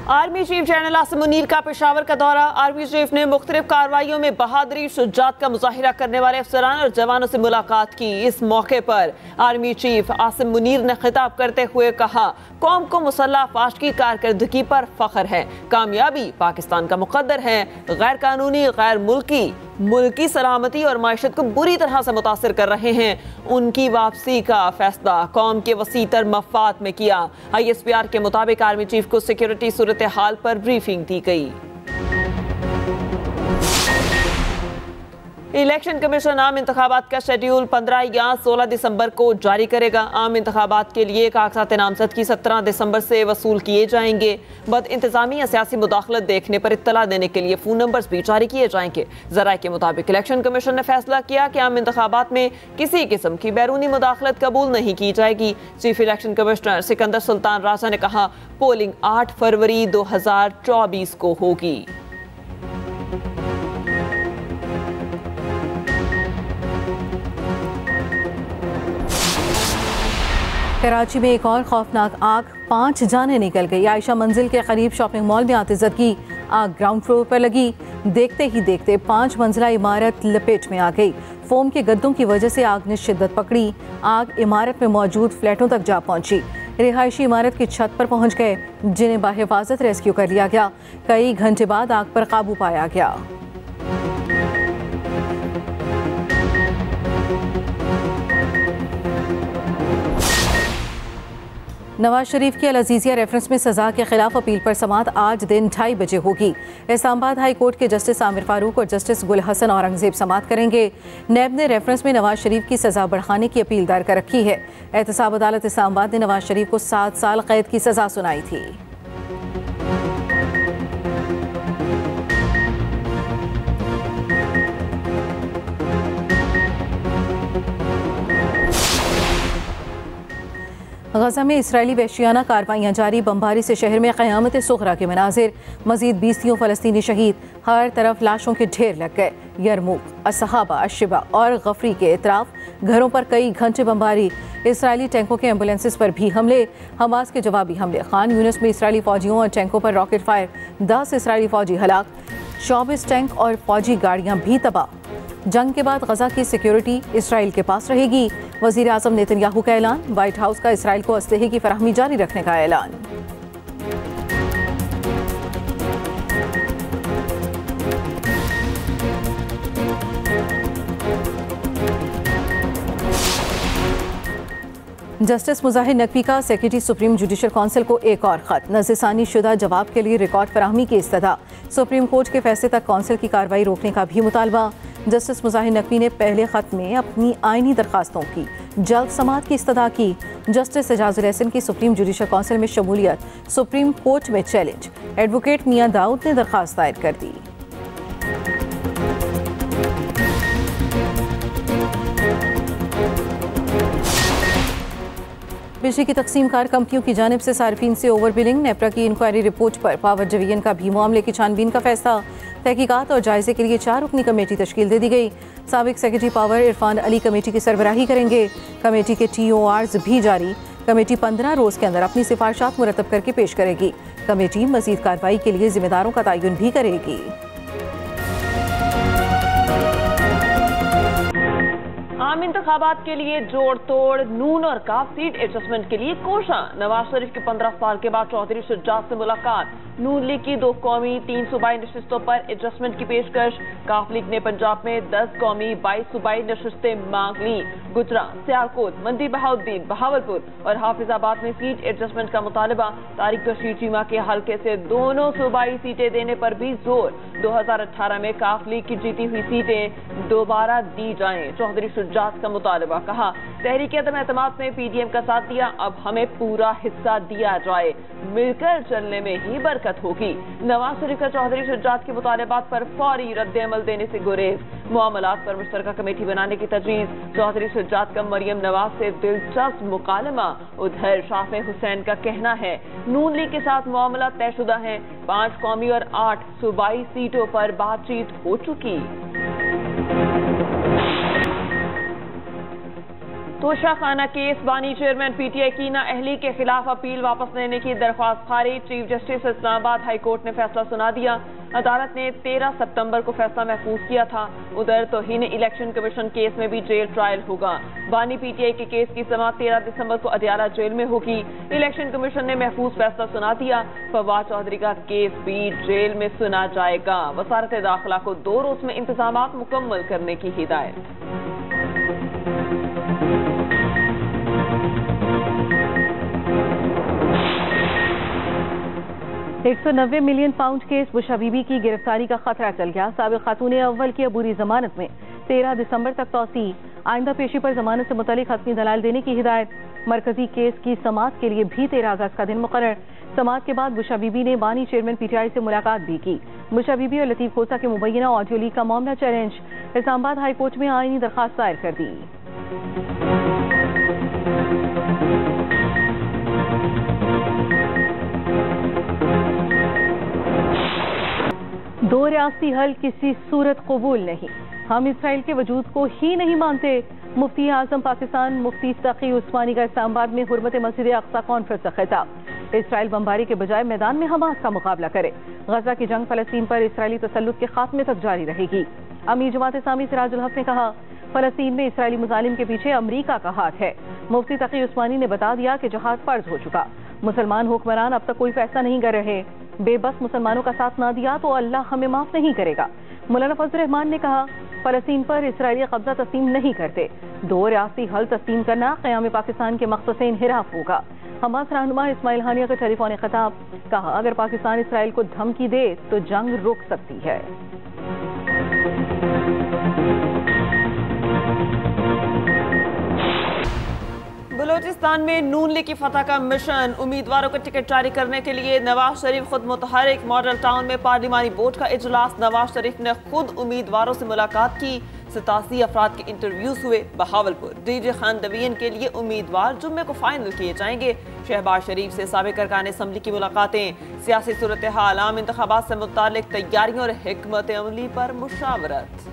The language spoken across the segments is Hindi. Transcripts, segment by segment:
Army chief general Asim Munir का पेशावर का दौरा। आर्मी चीफ ने मुख्तलिफ कार्रवाइयों में बहादुरी शुजात का मुजाहिरा करने वाले अफसरान और जवानों से मुलाकात की। इस मौके पर आर्मी चीफ आसिम मुनीर ने खिताब करते हुए कहा, कौम को मुसल्लह अफवाज की कारकर्दगी पर फख्र है। कामयाबी पाकिस्तान का मुकद्दर है। गैर कानूनी, गैर मुल्की सलामती और मायशत को बुरी तरह से मुतासर कर रहे हैं। उनकी वापसी का फैसला कौम के वसीतर मफाद में किया। ISPR के मुताबिक आर्मी चीफ को सिक्योरिटी सूरत हाल पर ब्रीफिंग दी गई। इलेक्शन कमीशन आम इंतखाबात का शेड्यूल 15 या 16 दिसंबर को जारी करेगा। आम इंतखाबात के लिए कागजात नामजदगी 17 दिसंबर से वसूल किए जाएंगे। बद इंतजामी या सियासी मुदाखलत देखने पर इत्तला देने के लिए फ़ोन नंबर्स भी जारी किए जाएंगे। ज़राए के मुताबिक इलेक्शन कमीशन ने फैसला किया कि आम इंतखाबात में किसी किस्म की बैरूनी मुदाखलत कबूल नहीं की जाएगी। Chief election commissioner Sikandar Sultan Raja ने कहा, पोलिंग 8 फरवरी 2024 को होगी। कराची में एक और खौफनाक आग, 5 जानें निकल गई। आयशा मंजिल के करीब शॉपिंग मॉल में आतिशत की आग ग्राउंड फ्लोर पर लगी। देखते ही देखते 5 मंजिला इमारत लपेट में आ गई। फोम के गद्दों की वजह से आग ने शिद्दत पकड़ी। आग इमारत में मौजूद फ्लैटों तक जा पहुंची। रिहायशी इमारत की छत पर पहुंच गए, जिन्हें बाहिफाजत रेस्क्यू कर लिया गया। कई घंटे बाद आग पर काबू पाया गया। नवाज शरीफ की अल अजीजिया रेफरेंस में सजा के खिलाफ अपील पर समाअत आज दिन 2:30 बजे होगी। इस्लामाबाद हाई कोर्ट के जस्टिस आमिर फारूक और जस्टिस गुल हसन औरंगजेब समाअत करेंगे। नैब ने रेफरेंस में नवाज शरीफ की सजा बढ़ाने की अपील दायर कर रखी है। एहतसाब अदालत इस्लामाबाद ने नवाज शरीफ को 7 साल कैद की सजा सुनाई थी। गजा में इसराइली वहशियाना कार्रवाइयाँ जारी। बमबारी से शहर में क़यामत सुग़रा के मनाजिर। मज़ीद 20 फ़लस्तीनी शहीद। हर तरफ लाशों के ढेर लग गए। यरमूक, असहाबा, अशिबा और गफरी के इतराफ घरों पर कई घंटे बमबारी। इसराइली टैंकों के एम्बुलेंसेस पर भी हमले। हमास के जवाबी हमले। खान यूनिस में इसराइली फ़ौजियों और टैंकों पर रॉकेट फायर। 10 इसराइली फ़ौजी हलाक। 24 टैंक और फ़ौजी गाड़ियाँ भी तबाह। जंग के बाद गजा की सिक्योरिटी इसराइल के पास रहेगी। वज़ीर आज़म नेतन्याहू का ऐलान। व्हाइट हाउस का इसराइल को असलहे की फराहमी जारी रखने का ऐलान। जस्टिस मुजाहिर नकवी का सेक्रेटरी सुप्रीम जुडिशल काउंसिल को एक और खत। नज़रसानी शुदा जवाब के लिए रिकॉर्ड फराहमी की इस्तदा। सुप्रीम कोर्ट के फैसले तक काउंसिल की कार्रवाई रोकने का भी मुतालबा। जस्टिस मुजाहिर नकवी ने पहले खत में अपनी आइनी दरखास्तों की जल्द समाअत की इस्तदा की। जस्टिस एजाजुल एहसन की सुप्रीम जुडिशल काउंसिल में शमूलियत सुप्रीम कोर्ट में चैलेंज। एडवोकेट मियां दाऊद ने दरखास्त दायर कर दी। बिजली की तकसीमकार कंपनियों की जानिब से सार्फिन से ओवर बिलिंग। नेपरा की इंक्वायरी रिपोर्ट पर पावर डिवीजन का भी मामले की छानबीन का फैसला। तहकीकात और जायजे के लिए 4 रुकनी कमेटी तश्कील दे दी गई। साबिक secretary power Irfan Ali committee की सरबराही करेंगे। कमेटी के TORs भी जारी। कमेटी 15 रोज़ के अंदर अपनी सिफारिशात मुरतब करके पेश करेगी। कमेटी मजीद कार्रवाई के लिए जिम्मेदारों का तयन भी करेगी। आम इंतखाबात के लिए जोड़ तोड़। नून और काफ सीट एडजस्टमेंट के लिए कोशा। नवाज शरीफ के 15 साल के बाद चौधरी शुजात से मुलाकात। नून लीग की 2 कौमी 3 सूबाई नशिस्तों पर एडजस्टमेंट की पेशकश। काफ लीग ने पंजाब में 10 कौमी 22 सूबाई नशिस्तें मांग ली। गुजरात, सियालकोट, मंडी बहाउद्दीन, बहावलपुर और हाफिजाबाद में सीट एडजस्टमेंट का मुतालबा। तारिक बशीर चीमा के हल्के से दोनों सूबाई सीटें देने पर भी जोर। 2018 में काफ लीग की जीती हुई सीटें दोबारा दी जाएं। चौधरी शुजात का मुतालबा। कहा, तहरीक अदम एतमाद में PDM का साथ दिया, अब हमें पूरा हिस्सा दिया जाए। मिलकर चलने में ही बरकत होगी। नवाज शरीफ का चौधरी शुजात के मुतालबात पर फौरी रद्द अमल देने से गुरेज। मामलात पर मुश्तरका कमेटी बनाने की तजवीज़। चौधरी शुजात का मरियम नवाज से दिलचस्प मुकालमा। उधर शाफे हुसैन का कहना है, नून लीग के साथ मामला तयशुदा है। 5 कौमी और 8 सूबाई सीटों पर बातचीत हो चुकी। तोशाखाना केस बानी चेयरमैन पीटीआई की नाअहली के खिलाफ अपील वापस लेने की दरख्वास्त खारिज। Chief justice Islamabad high court ने फैसला सुना दिया। अदालत ने 13 सितंबर को फैसला महफूज किया था। उधर तौहीन इलेक्शन कमीशन केस में भी जेल ट्रायल होगा। बानी पीटीआई के केस की समाअत 13 दिसंबर को अडियाला जेल में होगी। इलेक्शन कमीशन ने महफूज फैसला सुना दिया। फवाद चौधरी का केस भी जेल में सुना जाएगा। वजारत दाखिला को 2 रोज में इंतजाम मुकम्मल करने की हिदायत। 190 मिलियन पाउंड केस बुशा बीबी की गिरफ्तारी का खतरा टल गया। साबिक खातून अव्वल की अबूरी जमानत में 13 दिसंबर तक तौसी। आइंदा पेशी पर जमानत से मुतालिक हतमी दलाल देने की हिदायत। मरकजी केस की समाअत के लिए भी 13 अगस्त का दिन मुकर्रर। समाअत के बाद बुशा बीबी ने बानी चेयरमैन पीटीआई से मुलाकात भी की। बुशा बीबी और लतीफ खोसा के मुबैना ऑडियो लीक का मामला चैलेंज। इस्लामाबाद हाई कोर्ट में आईनी दरखास्त दायर कर दी। दो रियासती हल किसी सूरत कबूल नहीं। हम इसराइल के वजूद को ही नहीं मानते। मुफ्ती आजम पाकिस्तान मुफ्ती तकी उस्मानी का इस्लामाबाद में हुर्मत मस्जिद अक्सा कॉन्फ्रेंस का खिताब। इसराइल बमबारी के बजाय मैदान में हमास का मुकाबला करे। गजा की जंग फलस्तीन पर इसराइली तसल्लुत के खात्मे तक जारी रहेगी। अमीर जमात इस्लामी सिराजुल हक ने कहा, फलस्तीन में इसराइली मुजालिम के पीछे अमरीका का हाथ है। मुफ्ती तकी उस्मानी ने बता दिया कि जहाद फर्ज हो चुका। मुसलमान हुक्मरान अब तक कोई फैसला नहीं कर रहे। बेबस मुसलमानों का साथ ना दिया तो अल्लाह हमें माफ नहीं करेगा। मौलाना फजल रहमान ने कहा, फलस्तीन पर इसराइली कब्जा तस्लीम नहीं करते। 2 रियासती हल तस्लीम करना क़याम पाकिस्तान के मकसद से इन्हिराफ होगा। हमास रहनुमा इस्माइल हानिया का टेलीफोनिक खिताब। कहा, अगर पाकिस्तान इसराइल को धमकी दे तो जंग रुक सकती है। बलूचिस्तान में नून लीग की फतह का मिशन। उम्मीदवारों को टिकट जारी करने के लिए नवाज शरीफ खुद मुतहरिक। मॉडल टाउन में पार्लिमानी बोर्ड का इजलास। नवाज शरीफ ने खुद उम्मीदवारों से मुलाकात की। 87 अफराद के इंटरव्यूज हुए। बहावलपुर डीजे खान दवीन के लिए उम्मीदवार जुम्मे को फाइनल किए जाएंगे। शहबाज शरीफ से साबिक अरकान असम्बली की मुलाकातें। सियासी सूरत हाल, आम इंतखाबात से मुतालिक तैयारियों और हिकमत अमली पर मुशावरत।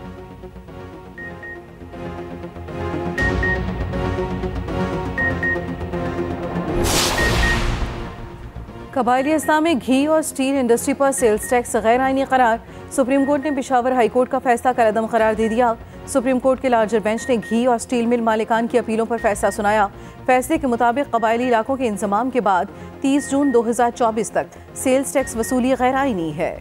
कबायली अजला में घी और स्टील इंडस्ट्री पर सेल्स टैक्स गैर आईनी करार। सुप्रीम कोर्ट ने पेशावर हाई कोर्ट का फैसला कलअदम करार दे दिया। सुप्रीम कोर्ट के लार्जर बेंच ने घी और स्टील मिल मालिकान की अपीलों पर फैसला सुनाया। फैसले के मुताबिक कबायली इलाकों के इंतजाम के बाद 30 जून 2024 तक सेल्स टैक्स वसूली गैर आईनी है।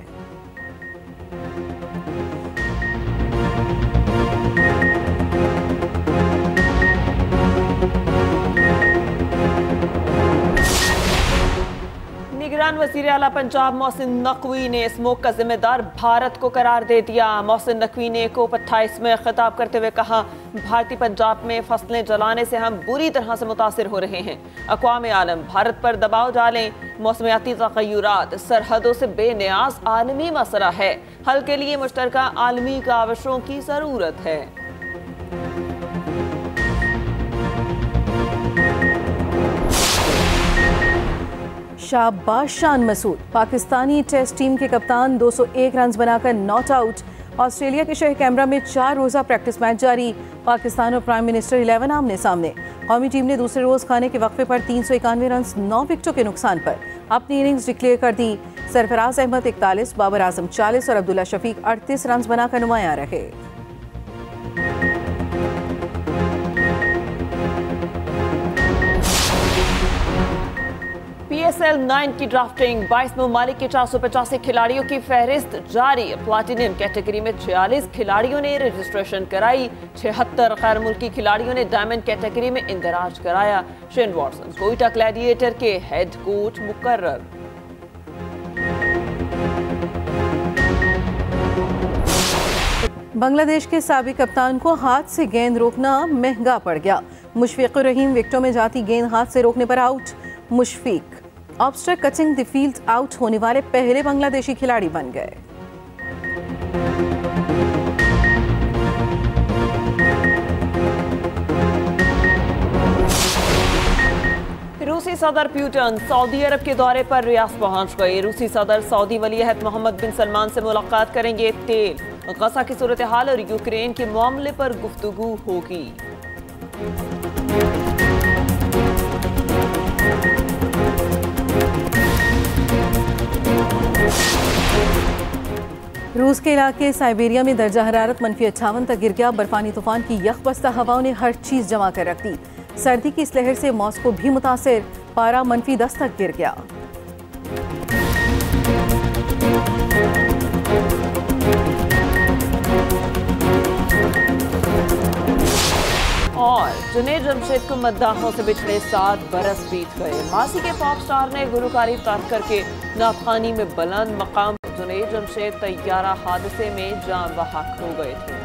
निगरान वज़ीर आला पंजाब मोहसिन नकवी ने स्मोक का जिम्मेदार भारत को करार दे दिया। मोहसिन नकवी ने COP 28 में खिताब करते हुए कहा, भारतीय पंजाब में फसलें जलाने से हम बुरी तरह से मुतासिर हो रहे हैं। अक़वाम आलम भारत पर दबाव डालें। मौसमियाती तग़य्युरात सरहदों से बेनियाज आलमी मसला है। हल के लिए मुश्तरका आलमी काविशों की ज़रूरत है। शाबाश शान मसूद। पाकिस्तानी टेस्ट टीम के कप्तान 201 रन बनाकर नॉट आउट। ऑस्ट्रेलिया के शहर कैमरा में 4 रोज़ा प्रैक्टिस मैच जारी। पाकिस्तान और प्राइम मिनिस्टर 11 आमने सामने। कौमी टीम ने दूसरे रोज़ खाने के वक्फे पर 391 रन 9 विकेटों के नुकसान पर अपनी इनिंग्स डिक्लेयर कर दी। सरफराज अहमद 41, बाबर आजम 40 और अब्दुल्ला शफीक 38 रन बनाकर नुमाया रहे। PSL 9 की ड्राफ्टिंग। 22 ममालिक के 485 खिलाड़ियों की फहरिस्त जारी। प्लाटिनम कैटेगरी में 46 खिलाड़ियों ने रजिस्ट्रेशन कराई। 76 गैर मुल्की खिलाड़ियों ने डायमंड कैटेगरी में इंदराज कराया। शेन वॉटसन कोयटा ग्लैडिएटर के हेड कोच मुकर्रर। बांग्लादेश के साबिक कप्तान को हाथ से गेंद रोकना महंगा पड़ गया। मुशफिकुर रहीम विकेटों में जाती गेंद हाथ से रोकने पर out. Mushfiq obstructing the field out होने वाले पहले बांग्लादेशी खिलाड़ी बन गए। रूसी सदर पुतिन सऊदी अरब के दौरे पर रियाद पहुंच गए। रूसी सदर सऊदी वली अहद मोहम्मद बिन सलमान से मुलाकात करेंगे। तेल, गजा की सूरत हाल और यूक्रेन के मामले पर गुफ्तगू होगी। रूस के इलाके साइबेरिया में दर्जा हरारत -58 तक गिर गया। बर्फानी तूफान की यकबस्ता हवाओं ने हर चीज जमा कर रख दी। सर्दी की इस लहर से मॉस्को भी मुतासिर, पारा -10 तक गिर गया। और जुनैद जमशेद को मद्दाहों से पिछले 7 बरस बीत गए। मासी के पॉप स्टार ने गुलकारी तर्क करके नाफखानी में बुलंद मकाम। जुनैद जमशेद तैयारा हादसे में जान बहक हो गए थे।